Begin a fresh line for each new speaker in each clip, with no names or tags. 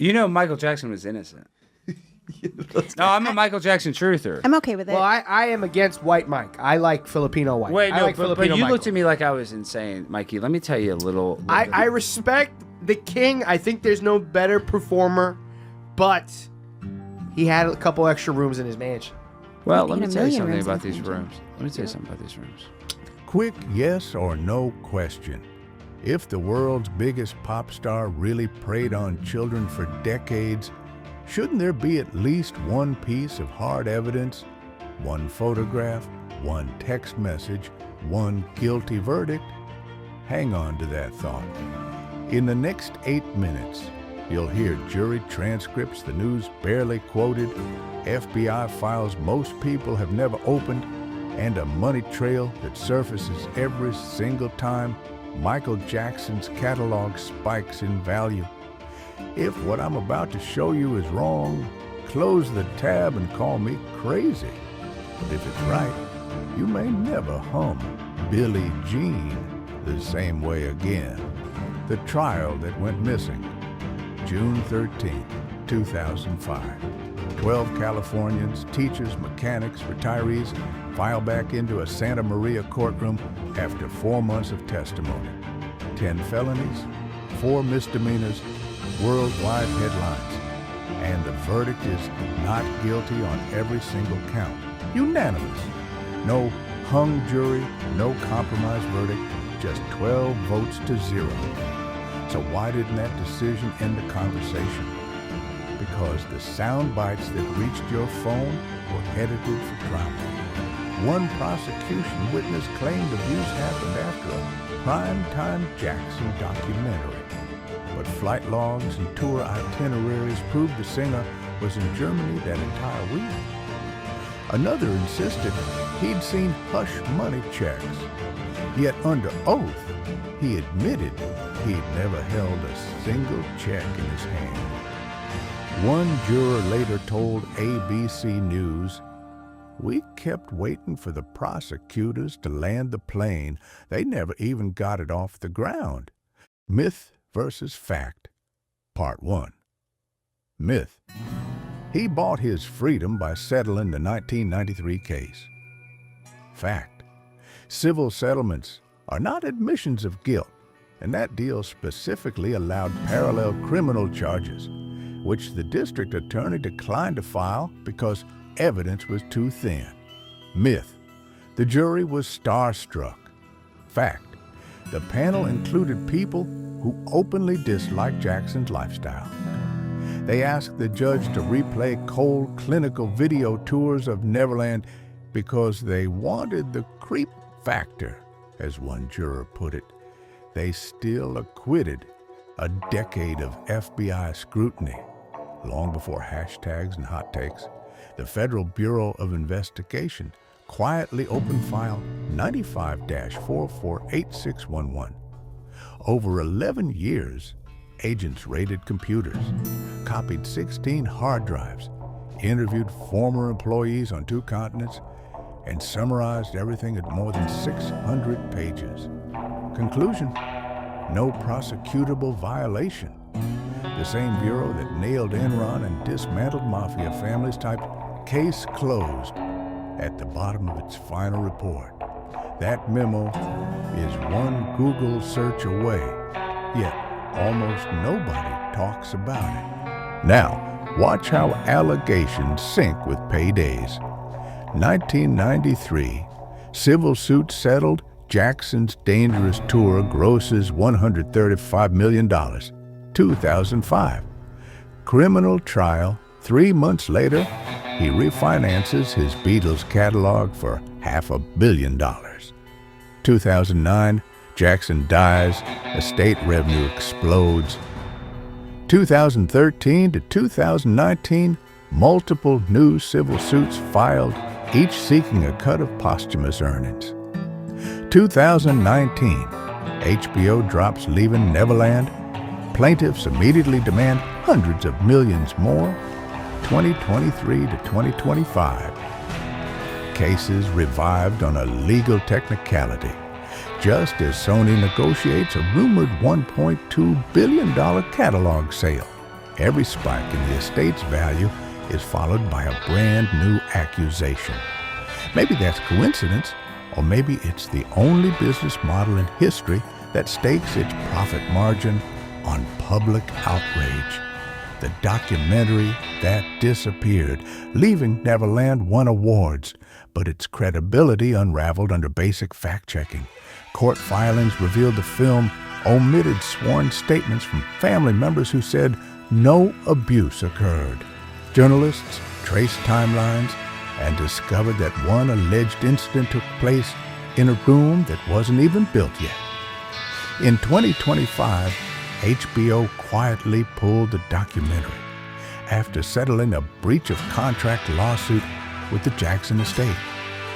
You know Michael Jackson was innocent. No, I'm a Michael Jackson truther.
I'm okay with it.
Well, I am against white Mike. I like Filipino white.
Wait,
I
no,
like
but
Filipino
you
Michael.
looked at me like I was insane, Mikey. Let me tell you a little.
I respect the king. I think there's no better performer, but he had a couple extra rooms in his mansion.
Well,
He
let me
had a
tell you
million
something
rooms in
about
his
these
mansion.
rooms. Let me tell you something about these rooms.
Quick yes or no question. If the world's biggest pop star really preyed on children for decades, shouldn't there be at least one piece of hard evidence, one photograph, one text message, one guilty verdict? Hang on to that thought. In the next 8 minutes, you'll hear jury transcripts the news barely quoted, FBI files most people have never opened, and a money trail that surfaces every single time Michael Jackson's catalog spikes in value. If what I'm about to show you is wrong, close the tab and call me crazy. But if it's right, you may never hum Billie Jean the same way again. The trial that went missing, June 13, 2005. 12 Californians, teachers, mechanics, retirees, file back into a Santa Maria courtroom after 4 months of testimony. 10 felonies, 4 misdemeanors, worldwide headlines. And the verdict is not guilty on every single count. Unanimous. No hung jury, no compromise verdict, just 12 votes to 0. So why didn't that decision end the conversation? Because the sound bites that reached your phone were edited for drama. One prosecution witness claimed abuse happened after a primetime Jackson documentary. But flight logs and tour itineraries proved the singer was in Germany that entire week. Another insisted he'd seen hush money checks. Yet under oath, he admitted he'd never held a single check in his hand. One juror later told ABC News, "We kept waiting for the prosecutors to land the plane. They never even got it off the ground." Myth versus fact. Part 1. Myth. He bought his freedom by settling the 1993 case. Fact. Civil settlements are not admissions of guilt, and that deal specifically allowed parallel criminal charges, which the district attorney declined to file because evidence was too thin. Myth. The jury was starstruck. Fact. The panel included people who openly disliked Jackson's lifestyle. They asked the judge to replay cold clinical video tours of Neverland because they wanted the creep factor, as one juror put it. They still acquitted a decade of FBI scrutiny. Long before hashtags and hot takes, the Federal Bureau of Investigation quietly opened file 95-448611. Over 11 years, agents raided computers, copied 16 hard drives, interviewed former employees on 2 continents, and summarized everything at more than 600 pages. Conclusion: no prosecutable violation. The same bureau that nailed Enron and dismantled mafia families typed "case closed" at the bottom of its final report. That memo is one Google search away, yet almost nobody talks about it. Now, watch how allegations sync with paydays. 1993, civil suit settled, Jackson's Dangerous Tour grosses $135 million. 2005, criminal trial. 3 months later, he refinances his Beatles catalog for $500 million. 2009, Jackson dies, estate revenue explodes. 2013 to 2019, multiple new civil suits filed, each seeking a cut of posthumous earnings. 2019, HBO drops Leaving Neverland. Plaintiffs immediately demand hundreds of millions more. 2023 to 2025. Cases revived on a legal technicality, just as Sony negotiates a rumored $1.2 billion catalog sale. Every spike in the estate's value is followed by a brand new accusation. Maybe that's coincidence, or maybe it's the only business model in history that stakes its profit margin on public outrage. The documentary that disappeared, leaving Neverland won awards, but its credibility unraveled under basic fact-checking. Court filings revealed the film omitted sworn statements from family members who said no abuse occurred. Journalists traced timelines and discovered that one alleged incident took place in a room that wasn't even built yet. In 2025, HBO quietly pulled the documentary after settling a breach of contract lawsuit with the Jackson estate.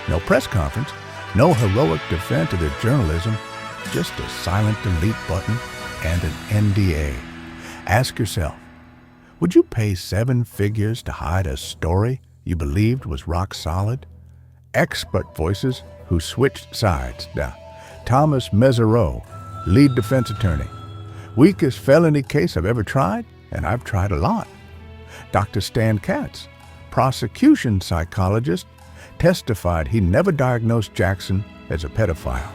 No press conference, no heroic defense of their journalism, just a silent delete button and an NDA. Ask yourself, would you pay 7 figures to hide a story you believed was rock solid? Expert voices who switched sides. Now, Thomas Mesereau, lead defense attorney. Weakest felony case I've ever tried, and I've tried a lot. Dr. Stan Katz, prosecution psychologist, testified he never diagnosed Jackson as a pedophile.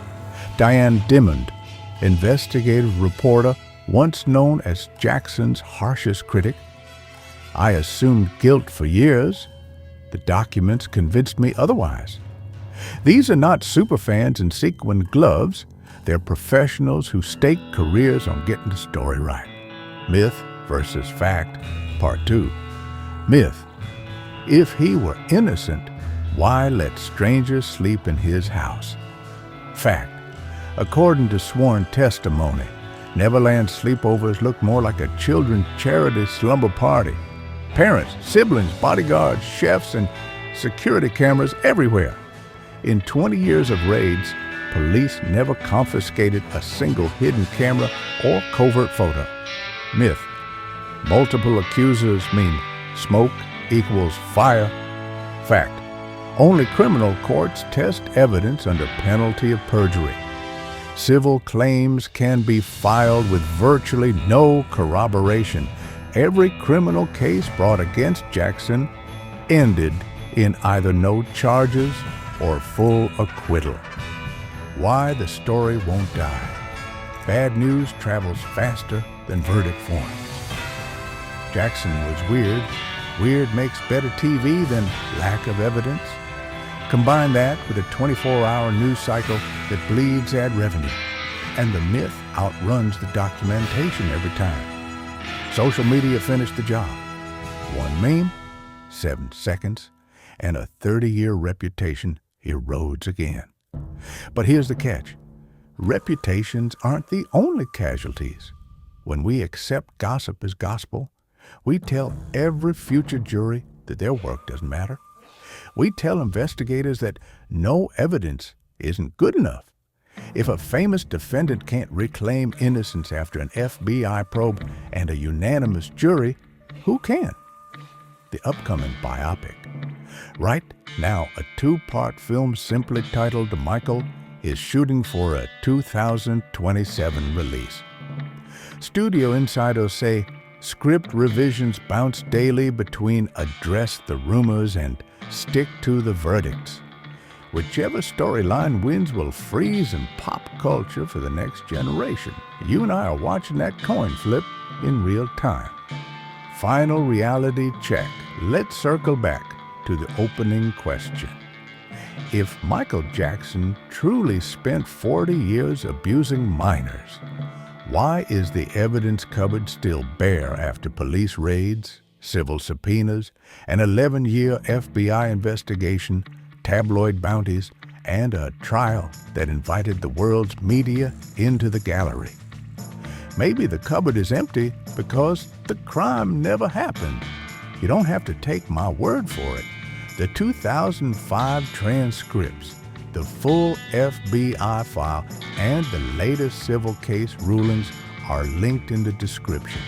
Diane Dimond, investigative reporter, once known as Jackson's harshest critic. I assumed guilt for years. The documents convinced me otherwise. These are not superfans in sequin gloves. They're professionals who stake careers on getting the story right. Myth versus fact, part 2. Myth: if he were innocent, why let strangers sleep in his house? Fact: according to sworn testimony, Neverland sleepovers looked more like a children's charity slumber party. Parents, siblings, bodyguards, chefs, and security cameras everywhere. In 20 years of raids, police never confiscated a single hidden camera or covert photo. Myth: multiple accusers mean smoke equals fire. Fact: only criminal courts test evidence under penalty of perjury. Civil claims can be filed with virtually no corroboration. Every criminal case brought against Jackson ended in either no charges or full acquittal. Why the story won't die. Bad news travels faster than verdict forms. Jackson was weird. Weird makes better TV than lack of evidence. Combine that with a 24-hour news cycle that bleeds ad revenue, and the myth outruns the documentation every time. Social media finished the job. One meme, 7 seconds, and a 30-year reputation erodes again. But here's the catch. Reputations aren't the only casualties. When we accept gossip as gospel, we tell every future jury that their work doesn't matter. We tell investigators that no evidence isn't good enough. If a famous defendant can't reclaim innocence after an FBI probe and a unanimous jury, who can? The upcoming biopic. Right now, a 2-part film simply titled Michael is shooting for a 2027 release. Studio insiders say script revisions bounce daily between address the rumors and stick to the verdicts. Whichever storyline wins will freeze in pop culture for the next generation. You and I are watching that coin flip in real time. Final reality check. Let's circle back to the opening question. If Michael Jackson truly spent 40 years abusing minors, why is the evidence cupboard still bare after police raids, civil subpoenas, an 11-year FBI investigation, tabloid bounties, and a trial that invited the world's media into the gallery? Maybe the cupboard is empty because the crime never happened. You don't have to take my word for it. The 2005 transcripts, the full FBI file, and the latest civil case rulings are linked in the description.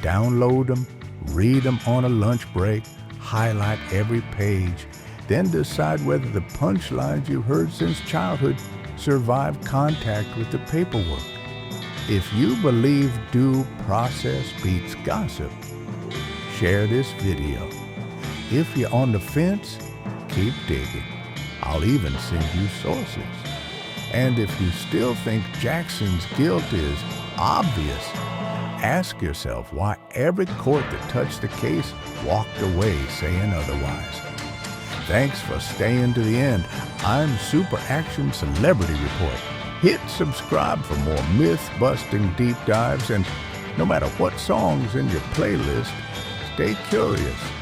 Download them, read them on a lunch break, highlight every page, then decide whether the punchlines you've heard since childhood survive contact with the paperwork. If you believe due process beats gossip, share this video. If you're on the fence, keep digging. I'll even send you sources. And if you still think Jackson's guilt is obvious, ask yourself why every court that touched the case walked away saying otherwise. Thanks for staying to the end. I'm Super Action Celebrity Report. Hit subscribe for more myth-busting deep dives, and no matter what song's in your playlist, stay curious.